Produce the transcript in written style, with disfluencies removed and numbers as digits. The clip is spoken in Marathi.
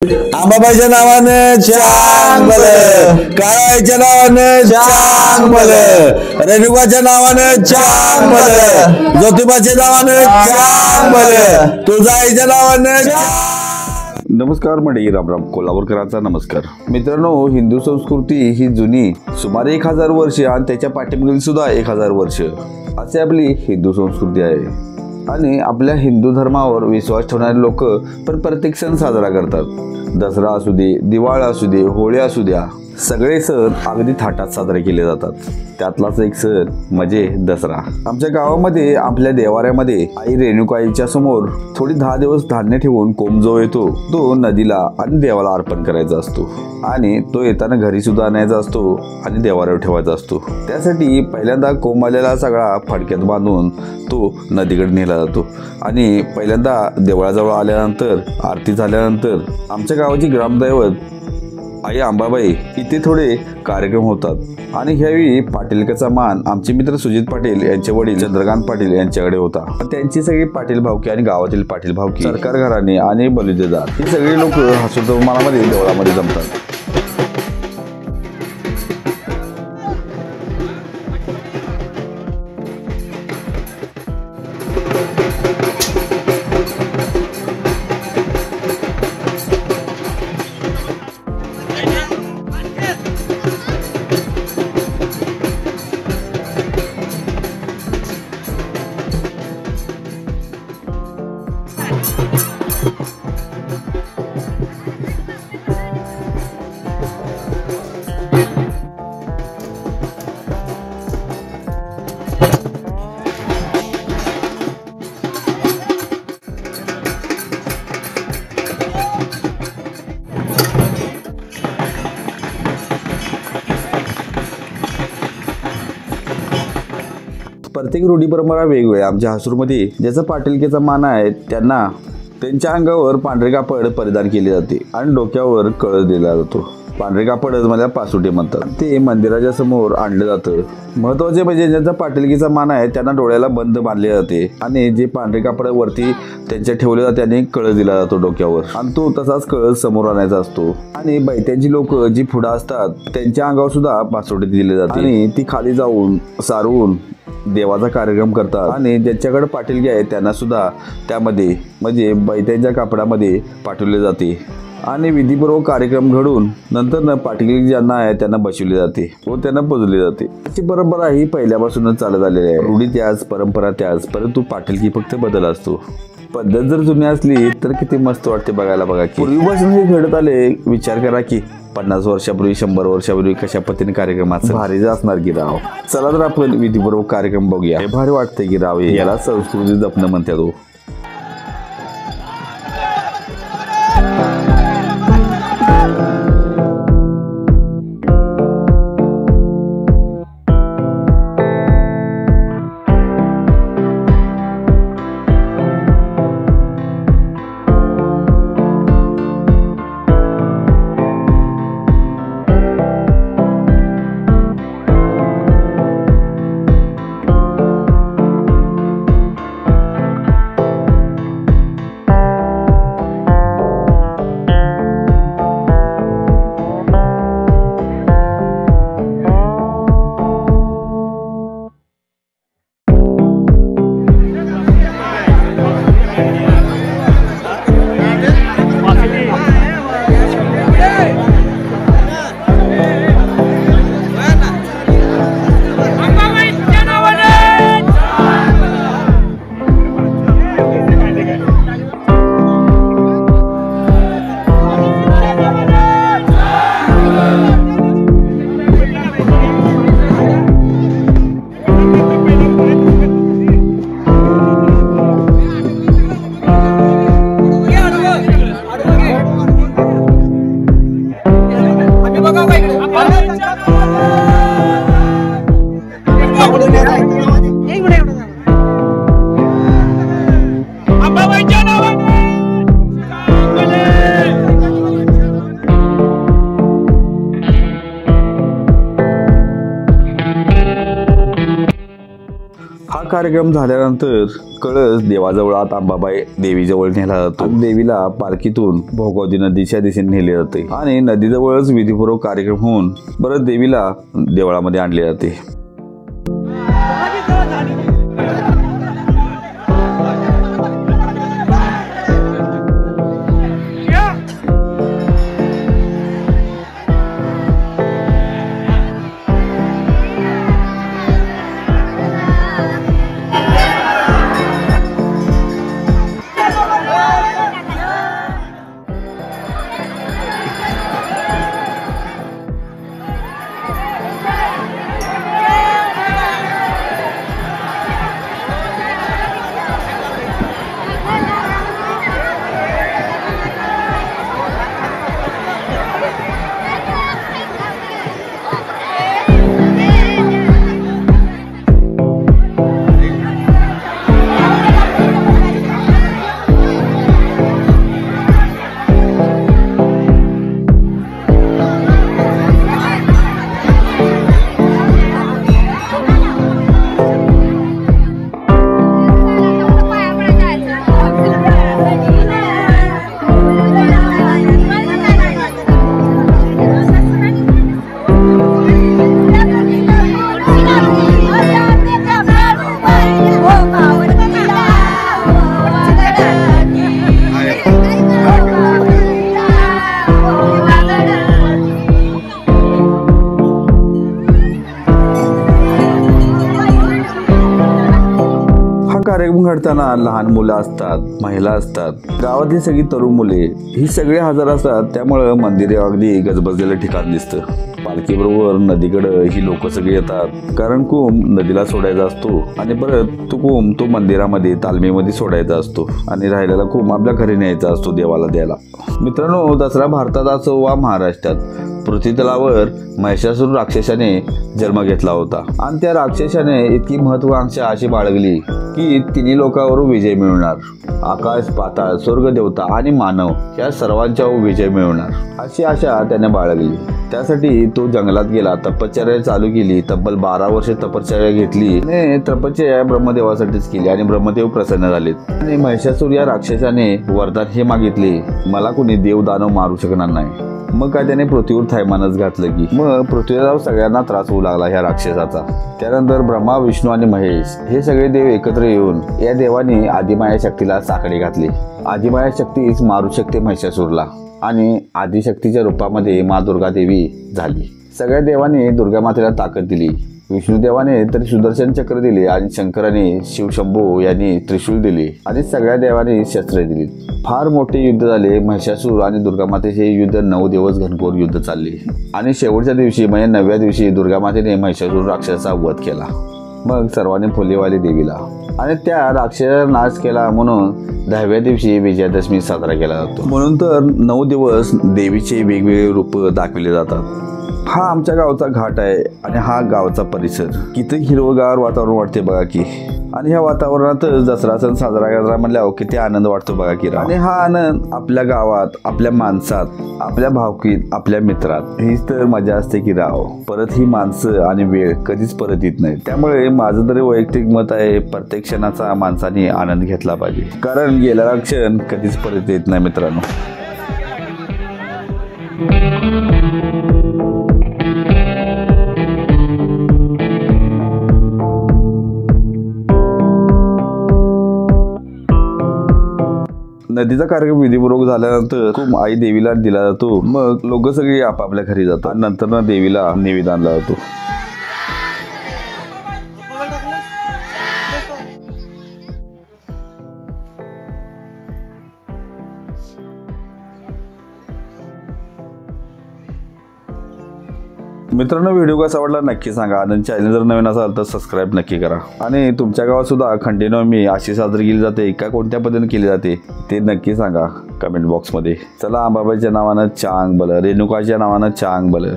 आंबाबाईच्या नावाने चांगल, काळाईच्या नावाने चांगल, रेणुकाच्या नावाने चांगल, ज्योतिबाच्या नावाने चांगल, तुळजाईच्या नावाने। नमस्कार मंडळी, रामराम कोल्हापूरकरांचा नमस्कार। मित्रांनो, हिंदू संस्कृती ही जुनी सुमारे 1000 वर्ष आणि त्याच्या पाठीमागील सुद्धा 1000 वर्ष अशी आपली हिंदू संस्कृती आहे। आणि आपल्या हिंदू धर्मावर विश्वास ठेवणारे लोक पण प्रत्येक सण साजरा करतात। दसरा असू दे, दिवाळी असू दे, होळी असू द्या, सगळे सण अगदी थाटात साजरे केले जातात। त्यातलाच एक सण म्हणजे दसरा। आमच्या गावामध्ये आपल्या देवाऱ्यामध्ये आई रेणुकाईच्या समोर थोडी 10 दिवस धान्य ठेवून कोंब जो येतो तो नदीला आणि देवाला अर्पण करायचा असतो आणि तो येताना घरी सुद्धा आणायचा असतो आणि देवाऱ्यावर ठेवायचा असतो। त्यासाठी पहिल्यांदा कोंब आलेला सगळा फडक्यात बांधून तो नदीकडे नेला जातो आणि पहिल्यांदा देवळाजवळ आल्यानंतर आरती झाल्यानंतर आमच्या गावाची ग्रामदैवत आई अंबाबाई इथे थोडे कार्यक्रम होतात आणि ह्यावेळी पाटीलकाचा मान आमचे मित्र सुजित पाटील यांचे वडील चंद्रकांत पाटील यांच्याकडे होता। त्यांची सगळी पाटील भावकी आणि गावातील पाटील भावकी, सरकार घराणे आणि बलुतेदार ही सगळी लोक हसुतमानामध्ये देवळामध्ये जमतात। प्रत्येक रूढी परंपरा वेगवेगळ्या। आमच्या हसूरमध्ये ज्याचा पाटीलकीचा मान आहे त्यांना त्यांच्या अंगावर पांढरे कापड परिधान केले जाते आणि डोक्यावर कळस दिला जातो। पांढरे कापड मला पासुटे म्हणतात। ते मंदिराच्या समोर आणलं जातं। महत्वाचे म्हणजे ज्यांचा पाटीलकीचा मान आहे त्यांना डोळ्याला बंद बांधले जाते आणि जे पांढरे कापड वरती त्यांच्या ठेवले जाते आणि कळस दिला जातो डोक्यावर आणि तो तसाच कळस समोर आणायचा असतो। आणि बैत्यांची लोक जी पुढे असतात त्यांच्या अंगावर सुद्धा पासुटे दिले जाते आणि ती खाली जाऊन सारवून देवाचा कार्यक्रम करतात आणि ज्यांच्याकडे पाटीलकी आहे त्यांना सुद्धा त्यामध्ये म्हणजे बैत्यांच्या कापडामध्ये पाठवले जाते आणि विधीपूर्वक कार्यक्रम घडून नंतर पाटीलकी ज्यांना आहे त्यांना बसवले जाते व त्यांना पुजले जाते। अशी परंपरा ही पहिल्यापासूनच चालत आलेली आहे। रूढी त्याच, परंपरा त्याच, परंतु पाटीलकी फक्त बदल असतो। पद्धत जर जुनी असली तर किती मस्त वाटते बघायला। बघा की पूर्वीपासून हे घडत आले, विचार करा की 50 वर्षापूर्वी 100 वर्षापूर्वी कशा पद्धतीने कार्यक्रमाचं भारी असणार की राव। चला तर आपण विधीपूर्वक कार्यक्रम बघूया। हे भारी वाटतंय की राव, याला संस्कृती जपणं म्हणतात हो। कार्यक्रम झाल्यानंतर कळस देवाजवळ आत अंबाबाई देवीजवळ नेला जातो. देवीला पालखीतून भोगावती नदीच्या दिशेने नेले जाते आणि नदीजवळच विधीपूर्वक कार्यक्रम होऊन परत देवीला देवळामध्ये आणले जाते. कार्यक्रम घडताना लहान मुलं असतात, महिला असतात, गावातली सगळी तरुण मुले ही सगळे हजर असतात. त्यामुळं मंदिर अगदी गजबजलेलं ठिकाण दिसतं. पालखीबरोबर नदीकडे ही लोक सगळे येतात, कारण कुंभ नदीला सोडायचा असतो आणि परत तो कुंभ तो मंदिरामध्ये तालमीमध्ये सोडायचा असतो आणि राहिलेला कुंभ आपल्या घरी न्यायचा असतो देवाला द्यायला. मित्रांनो, दसरा भारतात असो वा महाराष्ट्रात पृथ्वी तलावर महिषासूर राक्षसाने जन्म घेतला होता आणि त्या राक्षसाने इतकी महत्वाकांक्षा अशी बाळगली की तिन्ही लोकांवर विजय मिळवणार. आकाश, पाताळ, स्वर्ग, देवता आणि मानव या सर्वांच्या विजय मिळवणार अशी आशा त्याने बाळगली. त्यासाठी तो जंगलात गेला, तपश्चर्या चालू केली. तब्बल 12 वर्षे तपश्चर्या घेतली आणि तपश्चर्या ब्रह्मदेवासाठीच केली आणि ब्रह्मदेव प्रसन्न झाले आणि महिषासूर या राक्षसाने वरदान हे मागितले, मला कोणी देव दानव मारू शकणार नाही. मग काय त्याने पृथ्वीवर थैमानच घातलं की मग पृथ्वीला सगळ्यांना त्रास होऊ लागला ह्या राक्षसाचा. त्यानंतर ब्रह्मा, विष्णू आणि महेश हे सगळे देव एकत्र येऊन या देवाने आदिमाया शक्तीला साखळी घातली. आदिमाया शक्तीच मारू शकते महिषासूरला आणि आदिशक्तीच्या रूपामध्ये मा दुर्गा देवी झाली. सगळ्या देवाने दुर्गा मातेला ताकद दिली. विष्णुदेवाने तर सुदर्शन चक्र दिले आणि शंकराने शिवशंभू यांनी त्रिशूल दिले आणि सगळ्या देवाने शस्त्रे दिली. फार मोठे युद्ध झाले. महिषासूर आणि दुर्गामातेचे युद्ध 9 दिवस घनघोर युद्ध चालले आणि शेवटच्या दिवशी म्हणजे 9व्या दिवशी दुर्गामातेने महिषासूर राक्षसाचा वध केला. मग सर्वांनी फुलेवाली देवीला आणि त्या राक्षसाचा नाश केला म्हणून 10व्या दिवशी विजयादशमी साजरा केला जातो. म्हणून तर 9 दिवस देवीचे वेगवेगळे रूप दाखविले जातात. हा आमच्या गावचा घाट आहे आणि हा गावचा परिसर. किती हिरवगार वातावरण वाटते बघा की. आणि ह्या वातावरणात दसरा सण साजरा करायला म्हणल्यावर किती आनंद वाटतो बघा की. आणि हा आनंद आपल्या गावात, आपल्या माणसात, आपल्या भावकीत, आपल्या मित्रात हीच तर मजा असते की राव. परत ही माणसं आणि वेळ कधीच परत येत नाही. त्यामुळे माझं तरी वैयक्तिक मत आहे, प्रत्येक क्षणाचा माणसाने आनंद घेतला पाहिजे, कारण गेलेला क्षण कधीच परत येत नाही मित्रांनो. नदीचा कार्यक्रम विधीपूर्वक झाल्यानंतर खूप आई देवीला दिला जातो. मग लोक सगळी आपापल्या घरी जातात आणि नंतर देवीला नैवेद्य आणला जातो. मित्रांनो, व्हिडिओ कसा वाटला नक्की सांगा आणि चॅनल जर नवीन असाल तर सबस्क्राईब नक्की करा. आणि तुमच्या गावात सुद्धा खंडेनवमी अशी साजरी केली जाते का कोणत्या पद्धतीने केली जाते ते नक्की सांगा कमेंट बॉक्समध्ये. चला, अंबाबाईच्या नावानं चांग भलं, रेणुकाच्या नावानं चांग भलं.